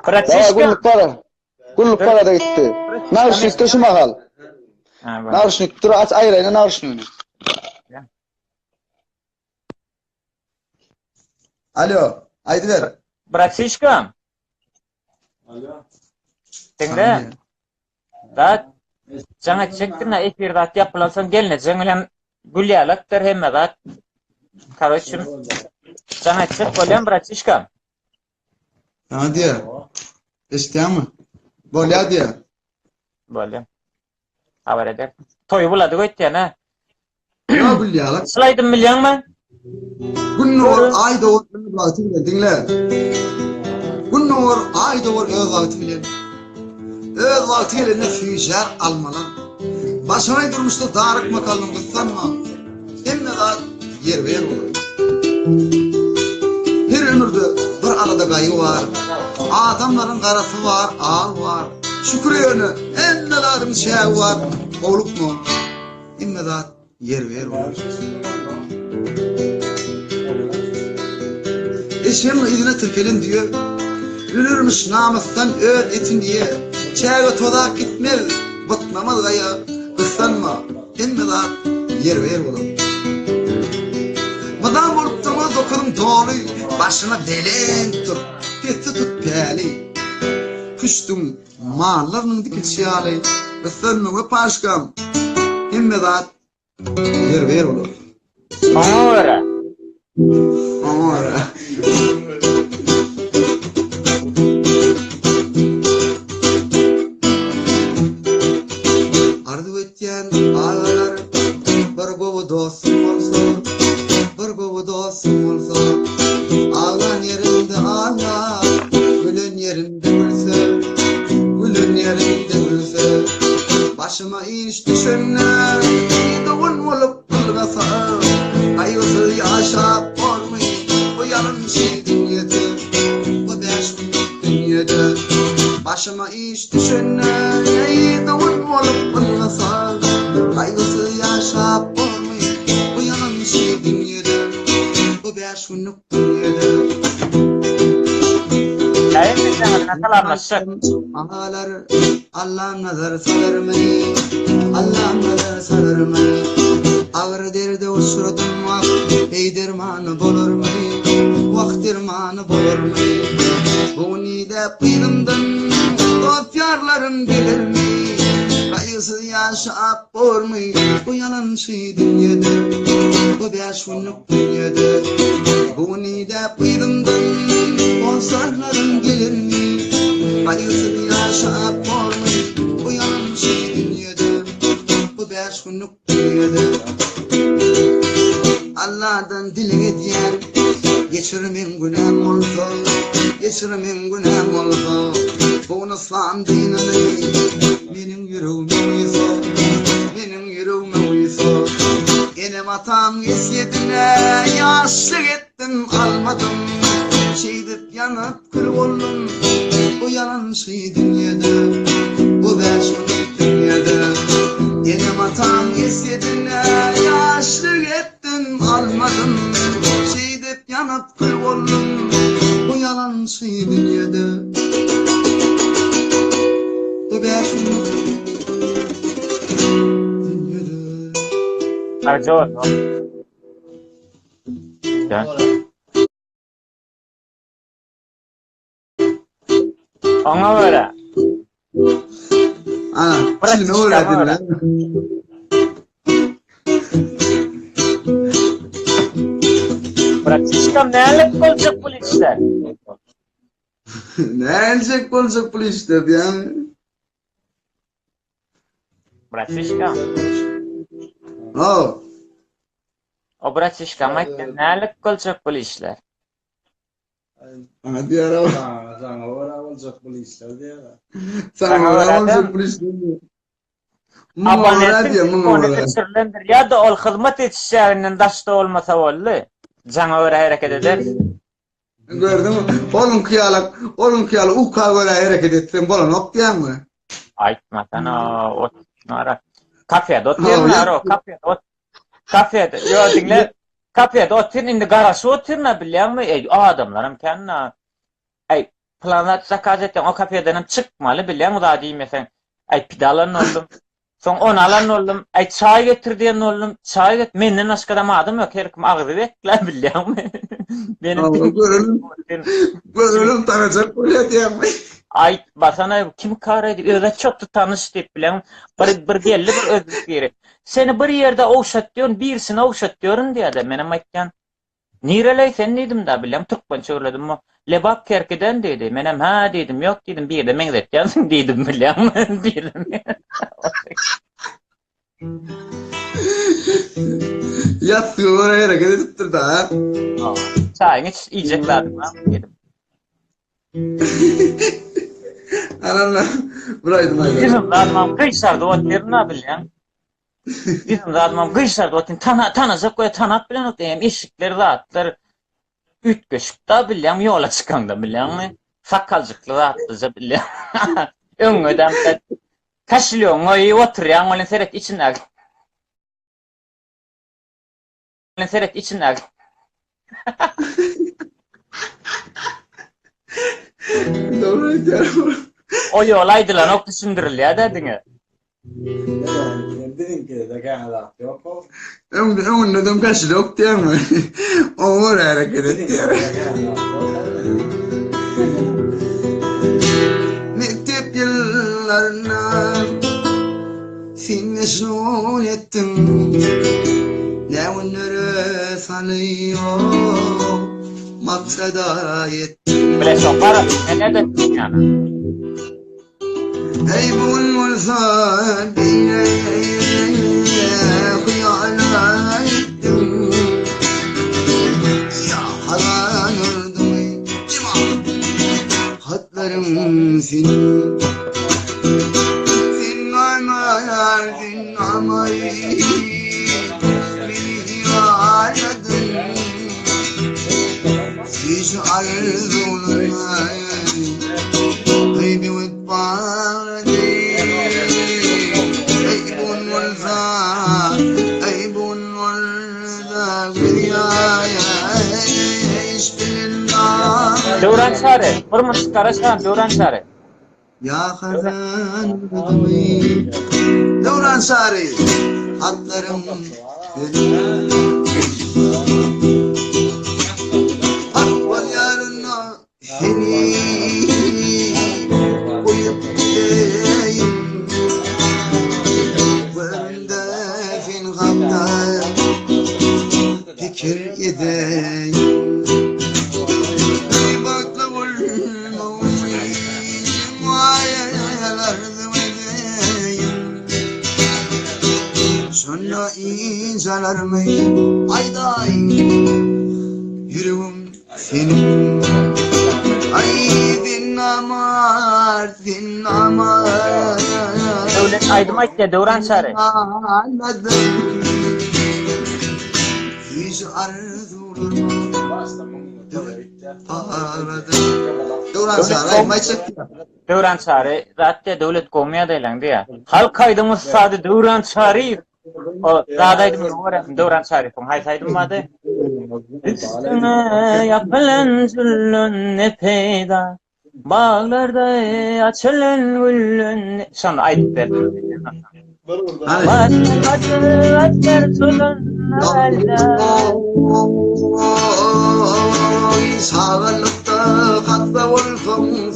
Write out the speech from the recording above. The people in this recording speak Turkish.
Bratishka. Gulluk para da gitti. Narışnikte şu mahal. Narışnik dur aç ayrayla narışniğini. Alo, Aydıver. Bratishka. Alo. Dinle. Da sana çektiğinde efirde yapılansan geline zengilen gülyalaktır hemme da. Karışım. Sana çek kolyam Bratishka. Ha diye. İsteyen mi? Bolya diye. Böyle. Haber eder. Toyu buladı goyt ya ne? Ne gülyalak? Slaydım milyon mu? Gunnor ay doğur vakti bile dinle. Gunnor ay doğur vakti bile. Vakti bile ne füjer almalan. Başına durmuştu darık makalım sanma. Hem ne da yer ver olur. Her ömürde bir arada gayı var. Adamların karası var, ağ var. Şükür yönü ennelerim şey var. Olup mu? Hem ne da yer ver olur. Eşeğin izine tırkelin diyor. Ölürmüş namustan öl etin diye. Çayga todak gitmez. Batmamaz gaya. Kıslanma. Emmeden yer ver oğlum. Madam ortamı dokunum doğru. Başına delen tur. Peti tut peli. Kuştum mağlarının dikilçiyali. Kıslanma ve paşkam. Emmeden yer ver oğlum. Ora. Ora. Ardu etken ağlar. Bir govu dostum olsun. Bir govu dostum olsun. Ağlan yerinde ağla. Gülün yerinde gülse. Gülün yerinde gülse. Başıma iş düşenler. Doğun olup bulmasa. Ayısı yaşap olmayı. Bu yarın şey dünyada. Bu beş günlük dünyada. Başıma iş düşenler. Doğun olup bulmasa. Ayısı yaşap olmayı. Bu yarın şey dünyada. Bu beş günlük dünyada. Kayın bizden nasıl anlaşık? Ağlar Allah nazar salar beni. Allah nazar salar beni. Ağır derde uçurdum vak. Ey dermanı bulur beni. Vak dermanı bulur beni. Bu nide kıydımdan. Dost yarların bilir mi? Kayısı yaşap olmayı. Bu yalan şey dünyada. Bu beş günlük dünyada. Bu nide kıydımdan. Dostlarların gelir mi? Kayısı yaşap olmayı. Bu yalan şey dünyada. Bu beş günlük dünyada. Allah'tan diline diyen. Geçirimin günahım olsa. Geçirimin günahım olsa. Bu İslam dinini benim yüreğime uysa. Benim yüreğime uysa. Benim atam esiyetine yaşlık ettim almadım. Şeydip yanıp kül oldum. Bu yalan şey dünyada. Bu beş günlük dünyada. Benim atam esiyetine yaşlık ettim almadım. Şeydip yanıp kül oldum. Bu yalan şey dünyada. Bu beş günlük dünyada. Arjot. Ya. Ona göre. Ana, şimdi ne öğrendin lan? Bratishka nelik olacak bu işler? Ne olacak bu işte ya? Bratishka. O Bratishka maytken nelik olacak bu işler? Hadi ya. Sana ora olacak bu işler diye. Sana olacak bu işte. Abonesin sürlendir ya da ol hizmet etişlerinden daşta olmasa oldu. Cana öyle hareket eder. Gördün mü? Oğlum kıyalak ukka göre hareket etsin. Bana nok diyen mi? Aytma sana o nara. Kafede oturuyorlar o kafede. Kafede. Yo dinle. Kapıda oturun, indi garaşı oturun, bilýärmi? Adamlarym kendine planlat zakaz etden o kapıdan çıkmalı, bilýärmi? Da diýmesen, pidalan oldum. Soň onu alan oldum. Çay getirdiň oldum. Çay get. Menden başga da adam ýok. Herkim agzy bekler, bilýärmi? Benim Görülüm tanacak bolýar diýärmi? Basana kim kar edip öyle çok da tanış deyip bilen bir belli bir özlük biri. Seni bir yerde owşat diyorsun, birisini owşat diyorsun diye de menem aýtgan. Nireley sen dedim da bilen Türkmen söyledim mi? Lebap kerkeden dedi. Menem ha dedim, yok dedim, bir de men etýänsiň dedim bilen. Yatdy oraya hareket edipdir da. Çayını içeceklerdim dedim. Ananla buraydım aylar. Bizim zadmam kıysardı o terine bilen. Bizim zadmam kıysardı o tanacak koya tanat bilen o diyem eşikleri rahatlar. Üt köşkta bilen yola çıkanda bilen mi? Sakalcıklı rahatlıca bilen. Öngöden de taşılıyorsun oyu oturuyan olan seret içine. Olan seret içine. Doğru diýär. O yolaydı lan ok düşündürülüyor dedin. Dedim ki de gel yok o. Neden kaçtı yok diýärmi? Oraya hareket Dedim ki etdi. Mektep yıllarına sen mesul ettin. Ne onları sanıyor maksada yettin. Bile sopar ne dedin yani? Ey bulmursan hıyana ettim. Ya halan oldum hatlarım senin. Sen amadın amayı beni aradın. Hiç arzularına Baby with body, aybun walza, aybun walza, gülüya işbillah. Devran çare, hırmız karışan devran çare. Ya hazan ödümü, Devran Sari, hatlarım benim. Hak var yarına seni. Fikir edeyim. Bir bakla olmayı muayenelerdim edeyim. Sonra inceler miyim? Ayday yüreğim senin. Ay bin namar, bin namar. Devlet aydımak ya devran çare. Anladım. Hiç arzularım aradım. Devran Saray maçı. Devran çare, zaten devlet komiya deylendi ya. Halk aydımız sadı devran çare. O zadaydım devran çare. Haysaydım vardı. Üstüne yapılan züllün ne peyda. Bağlarda açılan güllün. Sonra aydık verdim. Sağlıkta hatta olsun